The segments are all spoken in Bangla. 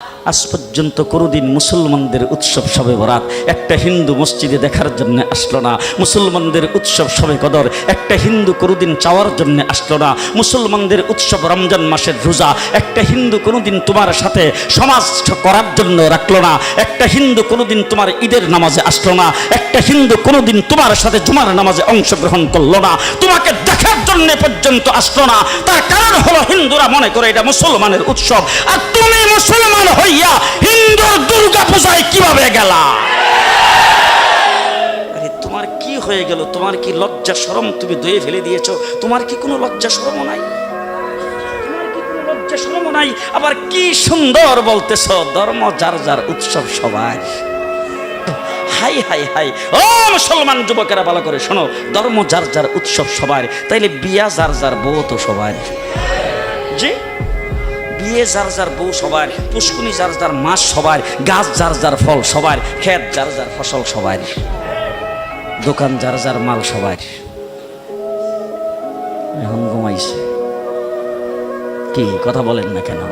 আজ পর্যন্ত কোনোদিন মুসলমানদের উৎসব শবে বরাত একটা হিন্দু মসজিদে দেখার জন্য আসলো না। মুসলমানদের উৎসব শবে কদর একটা হিন্দু কোনোদিন চাওয়ার জন্য আসলো না। মুসলমানদের উৎসব রমজান মাসের রোজা একটা হিন্দু কোনোদিন তোমার সাথে সমাজ করার জন্য রাখলো না। একটা হিন্দু কোনোদিন তোমার ঈদের নামাজে আসলো না। একটা হিন্দু কোনোদিন তোমার সাথে জুমার নামাজে অংশগ্রহণ করলো না। তোমাকে দেখার জন্য পর্যন্ত আসলো না। তার কারণ হলো হিন্দুরা মনে করে এটা মুসলমানের উৎসব, আর তুমি মুসলমান হইয়া হিন্দুর দুর্গা পূজায় কিভাবে গেলা? আরে তোমার কি হয়ে গেল? তোমার কি লজ্জা শরম তুমি ধুয়ে ফেলে দিয়েছো? তোমার কি কোনো লজ্জা শরম নাই? তোমার কি কোনো লজ্জা শরম নাই? আবার কি সুন্দর বলতেছো, ধর্ম যার যার উৎসব সবাই। হাই হাই হাই, ও মুসলমান যুবকেরা ভালো করে শোনো, ধর্ম যার যার উৎসব সবার, তাইলে বিয়া যার যার বউ তো সবার। জি, বিয়ে যার যার বউ সবার, পুষ্কুনি যার যার মাস সবার, গাছ যার যার ফল সবার, ক্ষেত যার যার ফসল সবার, দোকান যার যার মাল সবার। এখন ঘুমাইছে কি কথা বলেন না কেন?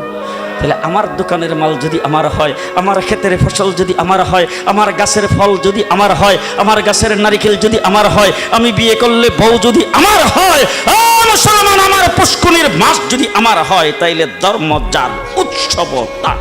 তাহলে আমার দোকানের মাল যদি আমার হয়, আমার ক্ষেতের ফসল যদি আমার হয়, আমার গাছের ফল যদি আমার হয়, আমার গাছের নারিকেল যদি আমার হয়, আমি বিয়ে করলে বউ যদি আমার হয়, মুসলমান আমার পুষ্কুনির মাস যদি আমার হয়, তাইলে ধর্ম যার উৎসব তার।